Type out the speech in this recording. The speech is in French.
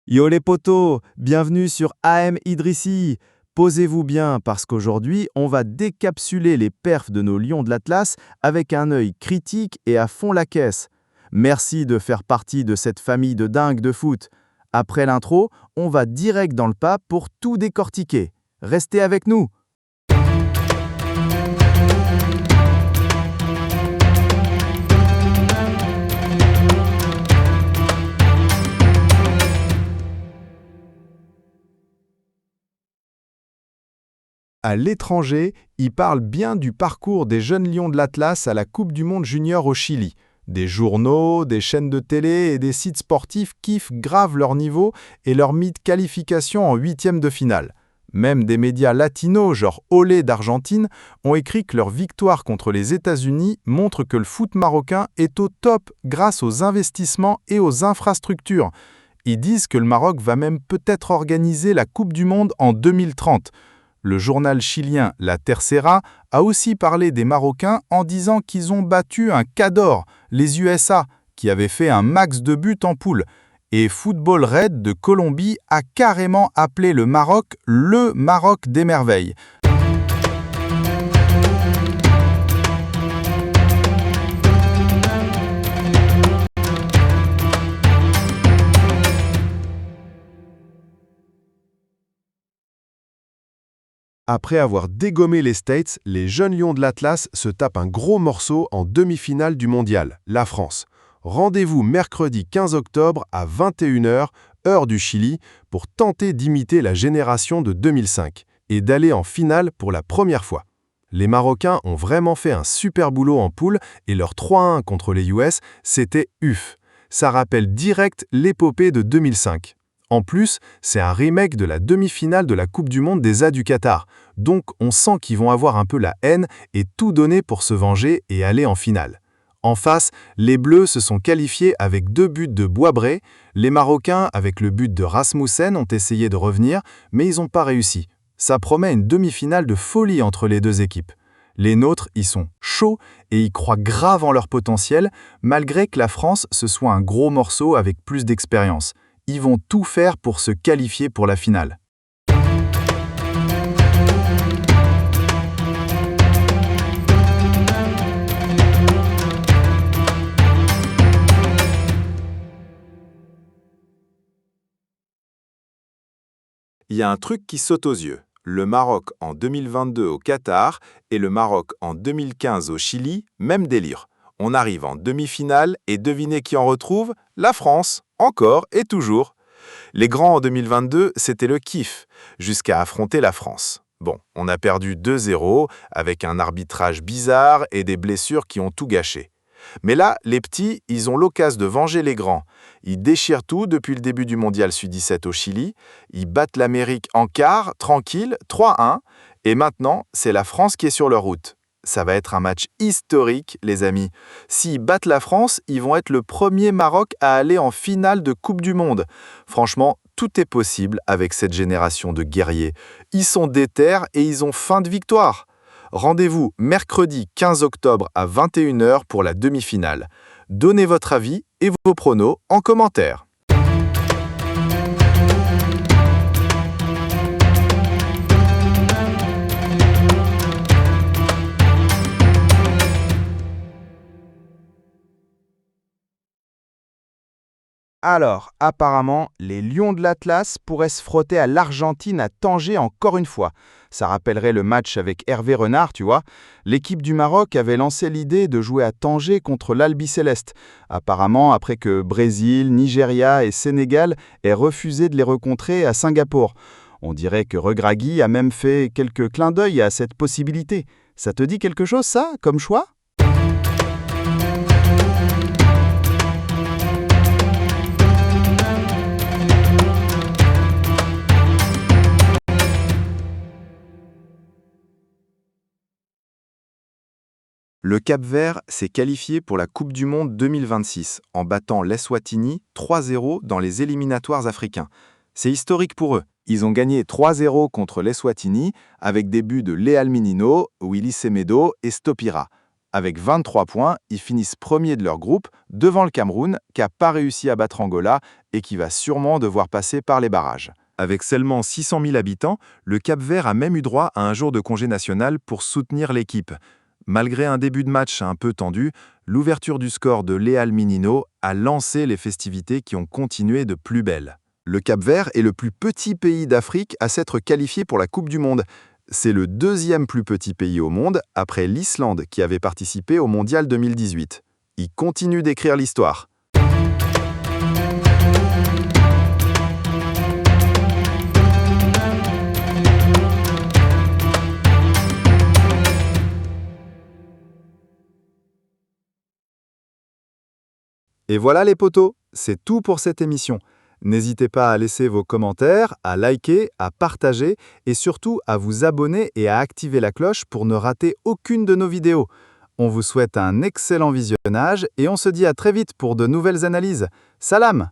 Yo les potos, bienvenue sur AM Idrissi. Posez-vous bien parce qu'aujourd'hui, on va décapsuler les perfs de nos lions de l'Atlas avec un œil critique et à fond la caisse. Merci de faire partie de cette famille de dingues de foot. Après l'intro, on va direct dans le pas pour tout décortiquer. Restez avec nous. À l'étranger, il parle bien du parcours des jeunes lions de l'Atlas à la Coupe du Monde junior au Chili. Des journaux, des chaînes de télé et des sites sportifs kiffent grave leur niveau et leur mythe qualification en huitième de finale. Même des médias latinos, genre Olé d'Argentine, ont écrit que leur victoire contre les États-Unis montre que le foot marocain est au top grâce aux investissements et aux infrastructures. Ils disent que le Maroc va même peut-être organiser la Coupe du Monde en 2030. Le journal chilien La Tercera a aussi parlé des Marocains en disant qu'ils ont battu un cador, les USA, qui avaient fait un max de buts en poule. Et Football Red de Colombie a carrément appelé le Maroc le Maroc des merveilles. Après avoir dégommé les States, les jeunes lions de l'Atlas se tapent un gros morceau en demi-finale du mondial, la France. Rendez-vous mercredi 15 octobre à 21h, heure du Chili, pour tenter d'imiter la génération de 2005 et d'aller en finale pour la première fois. Les Marocains ont vraiment fait un super boulot en poule et leur 3-1 contre les US, c'était UF. Ça rappelle direct l'épopée de 2005. En plus, c'est un remake de la demi-finale de la Coupe du Monde des A du Qatar, donc on sent qu'ils vont avoir un peu la haine et tout donner pour se venger et aller en finale. En face, les Bleus se sont qualifiés avec 2 buts de Boisbré, les Marocains avec le but de Rasmussen ont essayé de revenir, mais ils n'ont pas réussi. Ça promet une demi-finale de folie entre les deux équipes. Les nôtres y sont chauds et y croient grave en leur potentiel, malgré que la France se soit un gros morceau avec plus d'expérience. Ils vont tout faire pour se qualifier pour la finale. Il y a un truc qui saute aux yeux. Le Maroc en 2022 au Qatar et le Maroc en 2015 au Chili, même délire. On arrive en demi-finale et devinez qui en retrouve? La France, encore et toujours. Les grands en 2022, c'était le kiff, jusqu'à affronter la France. Bon, on a perdu 2-0 avec un arbitrage bizarre et des blessures qui ont tout gâché. Mais là, les petits, ils ont l'occasion de venger les grands. Ils déchirent tout depuis le début du mondial Sud-17 au Chili. Ils battent l'Amérique en quart, tranquille, 3-1. Et maintenant, c'est la France qui est sur leur route. Ça va être un match historique, les amis. S'ils battent la France, ils vont être le premier Maroc à aller en finale de Coupe du Monde. Franchement, tout est possible avec cette génération de guerriers. Ils sont déter et ils ont faim de victoire. Rendez-vous mercredi 15 octobre à 21h pour la demi-finale. Donnez votre avis et vos pronos en commentaire. Alors, apparemment, les Lions de l'Atlas pourraient se frotter à l'Argentine à Tanger encore une fois. Ça rappellerait le match avec Hervé Renard, tu vois. L'équipe du Maroc avait lancé l'idée de jouer à Tanger contre l'Albi Céleste. Apparemment, après que Brésil, Nigeria et Sénégal aient refusé de les rencontrer à Singapour. On dirait que Regragui a même fait quelques clins d'œil à cette possibilité. Ça te dit quelque chose, ça, comme choix ? Le Cap-Vert s'est qualifié pour la Coupe du Monde 2026 en battant l'Eswatini 3-0 dans les éliminatoires africains. C'est historique pour eux. Ils ont gagné 3-0 contre l'Eswatini avec des buts de Léal Minino, Willy Semedo et Stopira. Avec 23 points, ils finissent premiers de leur groupe, devant le Cameroun, qui n'a pas réussi à battre Angola et qui va sûrement devoir passer par les barrages. Avec seulement 600 000 habitants, le Cap-Vert a même eu droit à un jour de congé national pour soutenir l'équipe. Malgré un début de match un peu tendu, l'ouverture du score de Léal Minino a lancé les festivités qui ont continué de plus belle. Le Cap-Vert est le plus petit pays d'Afrique à s'être qualifié pour la Coupe du Monde. C'est le deuxième plus petit pays au monde, après l'Islande qui avait participé au Mondial 2018. Il continue d'écrire l'histoire. Et voilà les potos, c'est tout pour cette émission. N'hésitez pas à laisser vos commentaires, à liker, à partager et surtout à vous abonner et à activer la cloche pour ne rater aucune de nos vidéos. On vous souhaite un excellent visionnage et on se dit à très vite pour de nouvelles analyses. Salam!